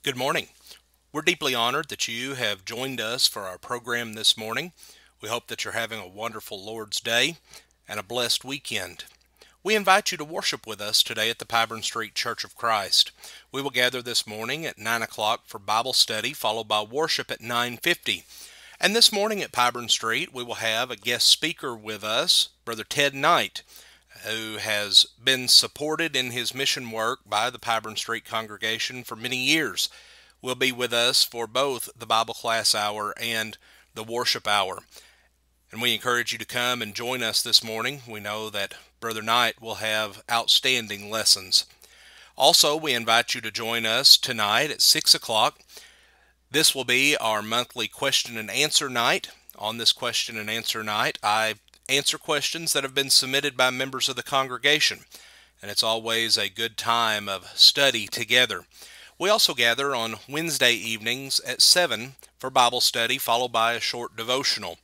Good morning. We're deeply honored that you have joined us for our program this morning. We hope that you're having a wonderful Lord's Day and a blessed weekend. We invite you to worship with us today at the Pyburn Street Church of Christ. We will gather this morning at 9 o'clock for Bible study, followed by worship at 9:50. And this morning at Pyburn Street, we will have a guest speaker with us, Brother Ted Knight, who has been supported in his mission work by the Pyburn Street congregation for many years, will be with us for both the Bible class hour and the worship hour. And we encourage you to come and join us this morning. We know that Brother Knight will have outstanding lessons. Also, we invite you to join us tonight at 6 o'clock. This will be our monthly question and answer night. On this question and answer night, I answer questions that have been submitted by members of the congregation, and it's always a good time of study together. We also gather on Wednesday evenings at 7 for Bible study, followed by a short devotional.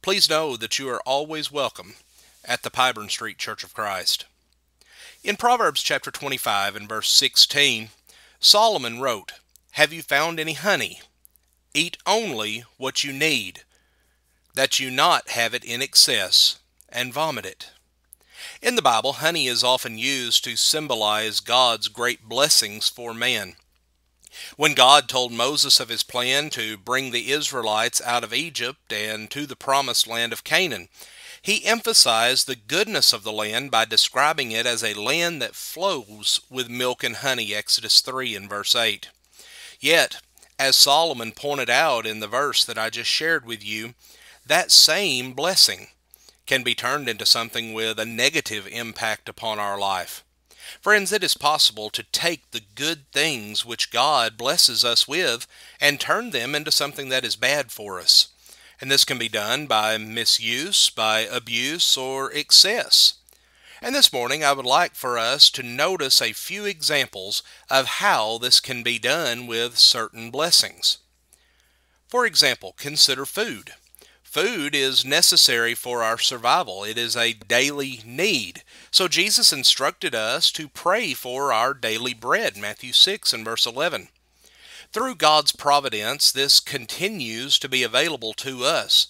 Please know that you are always welcome at the Pyburn Street Church of Christ. In Proverbs chapter 25 and verse 16, Solomon wrote, "Have you found any honey? Eat only what you need, that you not have it in excess and vomit it." In the Bible, honey is often used to symbolize God's great blessings for man. When God told Moses of his plan to bring the Israelites out of Egypt and to the promised land of Canaan, he emphasized the goodness of the land by describing it as a land that flows with milk and honey, Exodus 3 and verse 8. Yet, as Solomon pointed out in the verse that I just shared with you, that same blessing can be turned into something with a negative impact upon our life. Friends, it is possible to take the good things which God blesses us with and turn them into something that is bad for us. And this can be done by misuse, by abuse, or excess. And this morning I would like for us to notice a few examples of how this can be done with certain blessings. For example, consider food. Food is necessary for our survival. It is a daily need. So Jesus instructed us to pray for our daily bread, Matthew 6 and verse 11. Through God's providence, this continues to be available to us.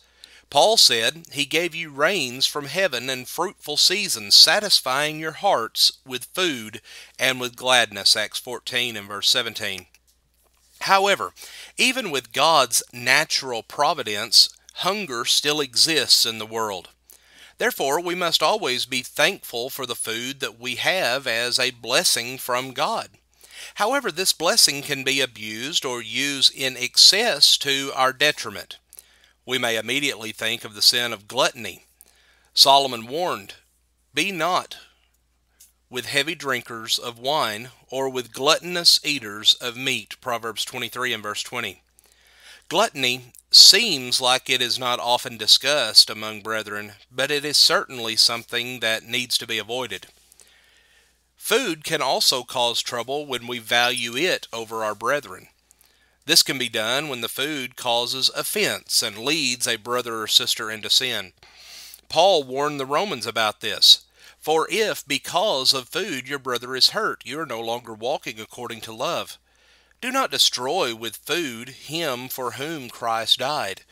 Paul said, "He gave you rains from heaven and fruitful seasons, satisfying your hearts with food and with gladness," Acts 14 and verse 17. However, even with God's natural providence, hunger still exists in the world. Therefore, we must always be thankful for the food that we have as a blessing from God. However, this blessing can be abused or used in excess to our detriment. We may immediately think of the sin of gluttony. Solomon warned, "Be not with heavy drinkers of wine or with gluttonous eaters of meat," Proverbs 23 and verse 20. Gluttony seems like it is not often discussed among brethren, but it is certainly something that needs to be avoided. Food can also cause trouble when we value it over our brethren. This can be done when the food causes offense and leads a brother or sister into sin. Paul warned the Romans about this. "For if because of food your brother is hurt, you are no longer walking according to love. Do not destroy with food him for whom Christ died.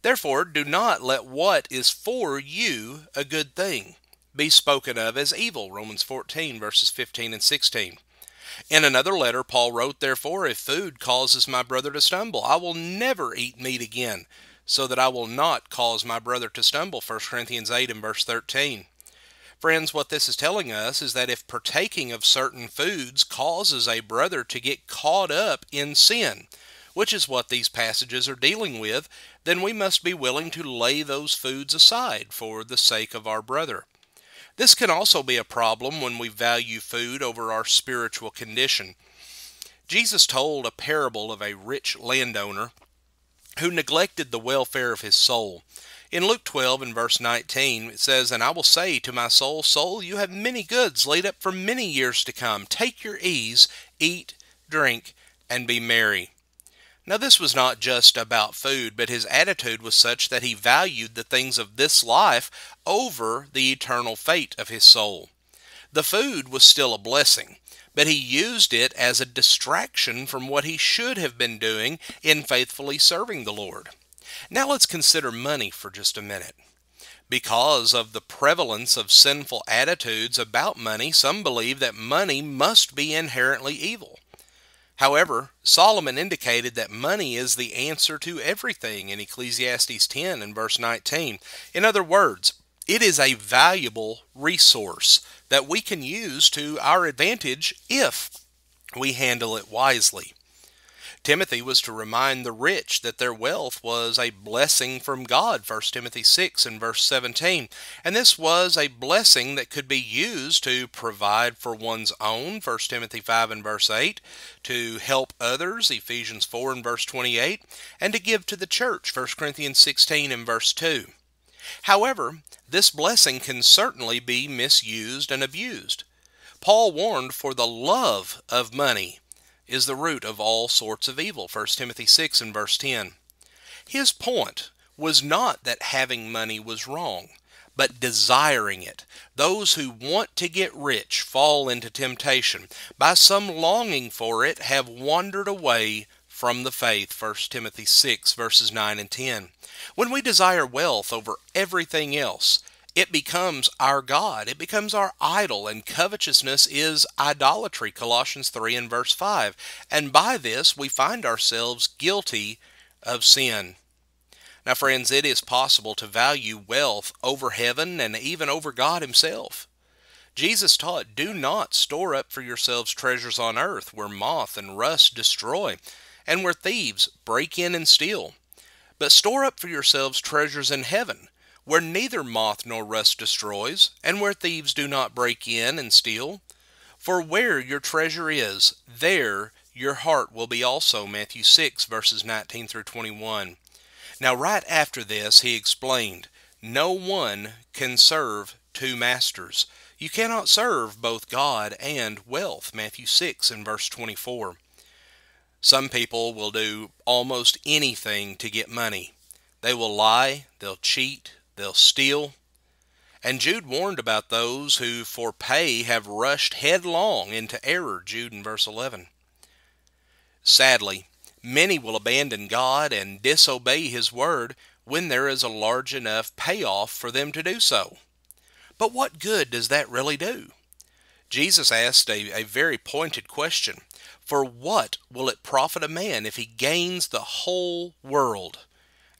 Therefore do not let what is for you a good thing be spoken of as evil," Romans 14 verses 15 and 16. In another letter, Paul wrote, "Therefore, if food causes my brother to stumble, I will never eat meat again, so that I will not cause my brother to stumble," 1 Corinthians 8 and verse 13. Friends, what this is telling us is that if partaking of certain foods causes a brother to get caught up in sin, which is what these passages are dealing with, then we must be willing to lay those foods aside for the sake of our brother. This can also be a problem when we value food over our spiritual condition. Jesus told a parable of a rich landowner who neglected the welfare of his soul. In Luke 12 and verse 19, it says, "And I will say to my soul, Soul, you have many goods laid up for many years to come. Take your ease, eat, drink, and be merry." Now this was not just about food, but his attitude was such that he valued the things of this life over the eternal fate of his soul. The food was still a blessing, but he used it as a distraction from what he should have been doing in faithfully serving the Lord. Now let's consider money for just a minute. Because of the prevalence of sinful attitudes about money, some believe that money must be inherently evil. However, Solomon indicated that money is the answer to everything in Ecclesiastes 10 and verse 19. In other words, it is a valuable resource that we can use to our advantage if we handle it wisely. Timothy was to remind the rich that their wealth was a blessing from God, 1 Timothy 6 and verse 17. And this was a blessing that could be used to provide for one's own, 1 Timothy 5 and verse 8, to help others, Ephesians 4 and verse 28, and to give to the church, 1 Corinthians 16 and verse 2. However, this blessing can certainly be misused and abused. Paul warned, for the love of money is the root of all sorts of evil, 1 Timothy 6 and verse 10. His point was not that having money was wrong, but desiring it. Those who want to get rich fall into temptation. By some longing for it have wandered away from the faith, 1 Timothy 6 verses 9 and 10. When we desire wealth over everything else, it becomes our God. It becomes our idol, and covetousness is idolatry, Colossians 3 and verse 5. And by this we find ourselves guilty of sin. Now friends, it is possible to value wealth over heaven and even over God himself. Jesus taught, do not store up for yourselves treasures on earth, where moth and rust destroy, and where thieves break in and steal. But store up for yourselves treasures in heaven, where neither moth nor rust destroys, and where thieves do not break in and steal. For where your treasure is, there your heart will be also, Matthew 6 verses 19 through 21. Now right after this he explained, no one can serve two masters. You cannot serve both God and wealth, Matthew 6 and verse 24. Some people will do almost anything to get money. They will lie, they'll cheat, they'll steal. And Jude warned about those who for pay have rushed headlong into error, Jude in verse 11. Sadly, many will abandon God and disobey his word when there is a large enough payoff for them to do so. But what good does that really do? Jesus asked a very pointed question. For what will it profit a man if he gains the whole world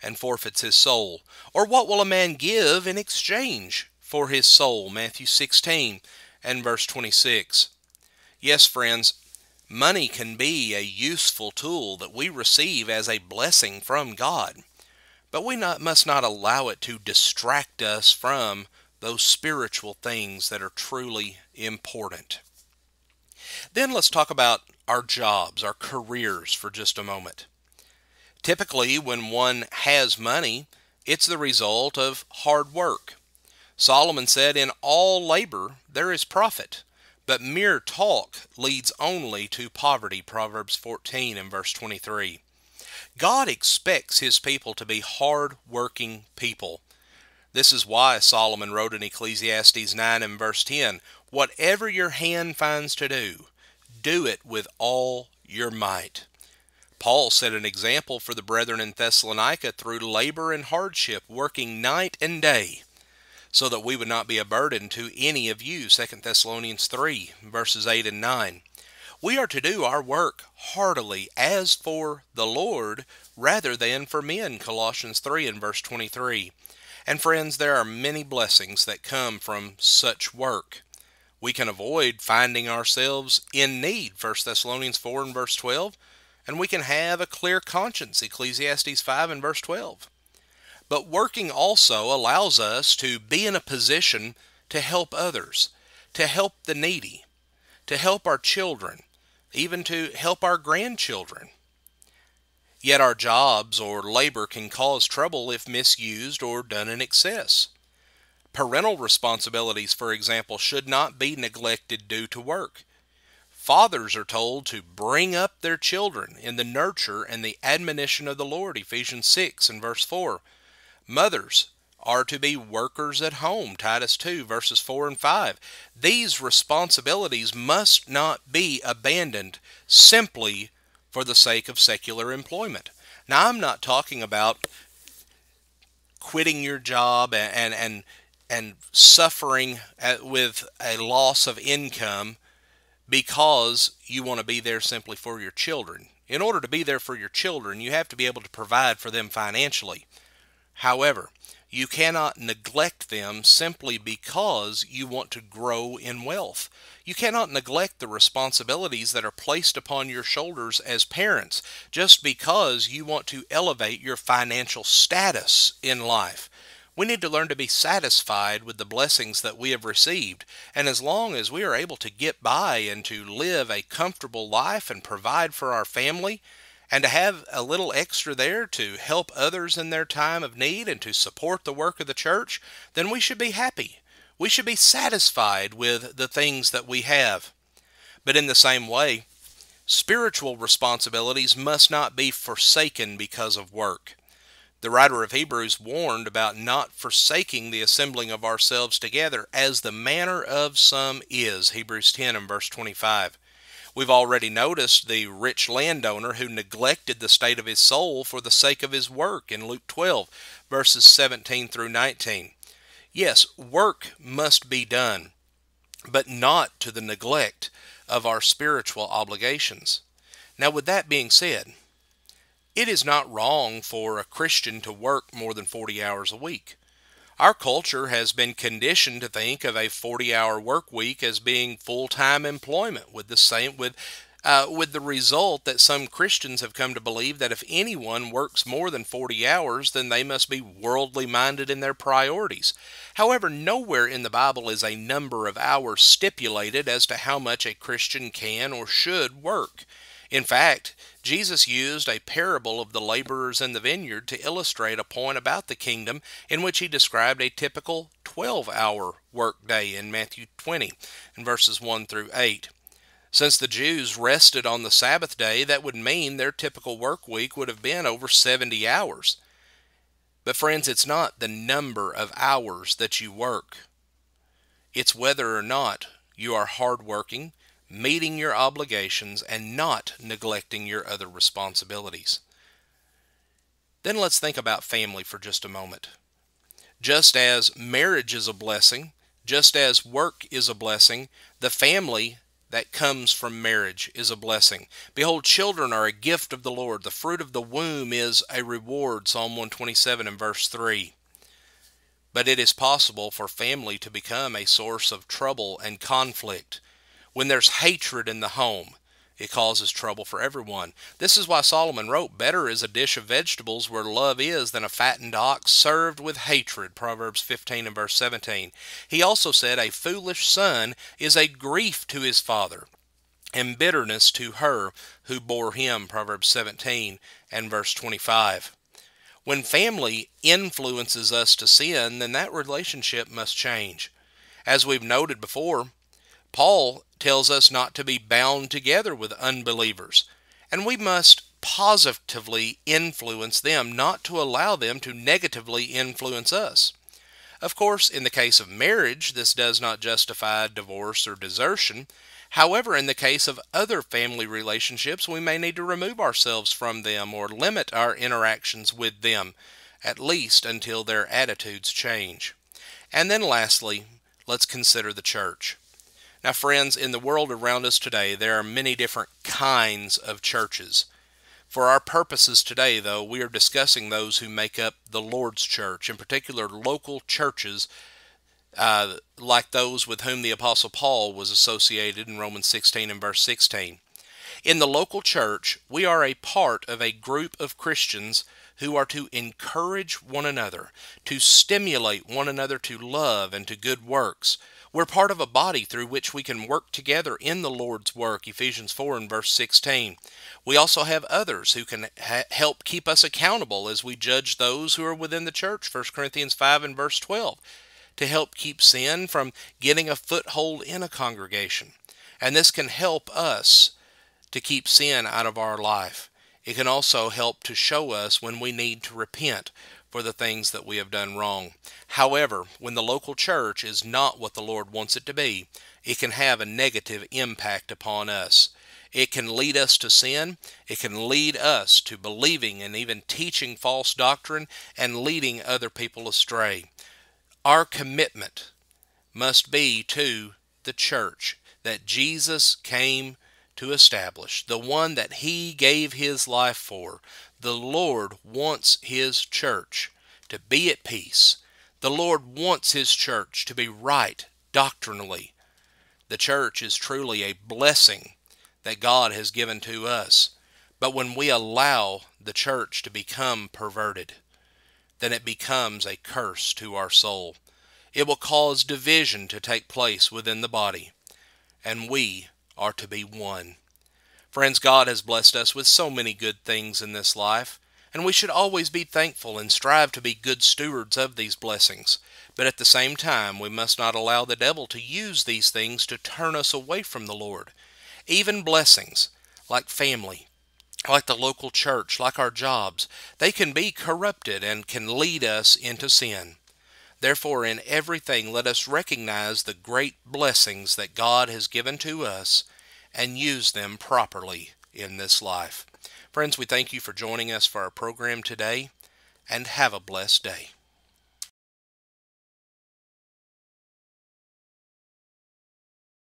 and forfeits his soul? Or what will a man give in exchange for his soul? Matthew 16 and verse 26. Yes, friends, money can be a useful tool that we receive as a blessing from God, but we must not allow it to distract us from those spiritual things that are truly important. Then let's talk about our jobs, our careers for just a moment. Typically, when one has money, it's the result of hard work. Solomon said, in all labor there is profit, but mere talk leads only to poverty, Proverbs 14 and verse 23. God expects his people to be hard-working people. This is why Solomon wrote in Ecclesiastes 9 and verse 10, whatever your hand finds to do, do it with all your might. Paul set an example for the brethren in Thessalonica through labor and hardship, working night and day, so that we would not be a burden to any of you, 2 Thessalonians 3, verses 8 and 9. We are to do our work heartily as for the Lord rather than for men, Colossians 3 and verse 23. And friends, there are many blessings that come from such work. We can avoid finding ourselves in need, 1 Thessalonians 4 and verse 12, and we can have a clear conscience, Ecclesiastes 5 and verse 12. But working also allows us to be in a position to help others, to help the needy, to help our children, even to help our grandchildren. Yet our jobs or labor can cause trouble if misused or done in excess. Parental responsibilities, for example, should not be neglected due to work. Fathers are told to bring up their children in the nurture and the admonition of the Lord, Ephesians 6 and verse 4. Mothers are to be workers at home, Titus 2 verses 4 and 5. These responsibilities must not be abandoned simply for the sake of secular employment. Now, I'm not talking about quitting your job and suffering with a loss of income because you want to be there simply for your children. In order to be there for your children, you have to be able to provide for them financially. However, you cannot neglect them simply because you want to grow in wealth. You cannot neglect the responsibilities that are placed upon your shoulders as parents just because you want to elevate your financial status in life. We need to learn to be satisfied with the blessings that we have received, and as long as we are able to get by and to live a comfortable life and provide for our family, and to have a little extra there to help others in their time of need and to support the work of the church, then we should be happy. We should be satisfied with the things that we have. But in the same way, spiritual responsibilities must not be forsaken because of work. The writer of Hebrews warned about not forsaking the assembling of ourselves together, as the manner of some is, Hebrews 10 and verse 25. We've already noticed the rich landowner who neglected the state of his soul for the sake of his work in Luke 12, verses 17 through 19. Yes, work must be done, but not to the neglect of our spiritual obligations. Now, with that being said, it is not wrong for a Christian to work more than 40 hours a week. Our culture has been conditioned to think of a 40-hour work week as being full-time employment, with the result that some Christians have come to believe that if anyone works more than 40 hours, then they must be worldly minded in their priorities. However, nowhere in the Bible is a number of hours stipulated as to how much a Christian can or should work. In fact, Jesus used a parable of the laborers in the vineyard to illustrate a point about the kingdom, in which he described a typical 12-hour workday in Matthew 20, in verses 1 through 8. Since the Jews rested on the Sabbath day, that would mean their typical work week would have been over 70 hours. But friends, it's not the number of hours that you work. It's whether or not you are hardworking, meeting your obligations, and not neglecting your other responsibilities. Then let's think about family for just a moment. Just as marriage is a blessing, just as work is a blessing, the family that comes from marriage is a blessing. Behold, children are a gift of the Lord. The fruit of the womb is a reward, Psalm 127 and verse 3. But it is possible for family to become a source of trouble and conflict. When there's hatred in the home, it causes trouble for everyone. This is why Solomon wrote, "Better is a dish of vegetables where love is than a fattened ox served with hatred," Proverbs 15 and verse 17. He also said, "A foolish son is a grief to his father, and bitterness to her who bore him," Proverbs 17 and verse 25. When family influences us to sin, then that relationship must change. As we've noted before, Paul tells us not to be bound together with unbelievers, and we must positively influence them, not to allow them to negatively influence us. Of course, in the case of marriage, this does not justify divorce or desertion. However, in the case of other family relationships, we may need to remove ourselves from them or limit our interactions with them, at least until their attitudes change. And then lastly, let's consider the church. Now, friends, in the world around us today, there are many different kinds of churches. For our purposes today, though, we are discussing those who make up the Lord's church, in particular local churches like those with whom the Apostle Paul was associated in Romans 16 and verse 16. In the local church, we are a part of a group of Christians who are to encourage one another, to stimulate one another to love and to good works. We're part of a body through which we can work together in the Lord's work, Ephesians 4 and verse 16. We also have others who can help keep us accountable as we judge those who are within the church, 1 Corinthians 5 and verse 12, to help keep sin from getting a foothold in a congregation. And this can help us to keep sin out of our life. It can also help to show us when we need to repent. for the things that we have done wrong. However, when the local church is not what the Lord wants it to be, it can have a negative impact upon us. It can lead us to sin. It can lead us to believing and even teaching false doctrine and leading other people astray. Our commitment must be to the church that Jesus came to establish, the one that He gave His life for. The Lord wants His church to be at peace. The Lord wants His church to be right doctrinally. The church is truly a blessing that God has given to us. But when we allow the church to become perverted, then it becomes a curse to our soul. It will cause division to take place within the body, and we are to be one. Friends, God has blessed us with so many good things in this life, and we should always be thankful and strive to be good stewards of these blessings. But at the same time, we must not allow the devil to use these things to turn us away from the Lord. Even blessings like family, like the local church, like our jobs, they can be corrupted and can lead us into sin. Therefore, in everything, let us recognize the great blessings that God has given to us and use them properly in this life. Friends, we thank you for joining us for our program today, and have a blessed day.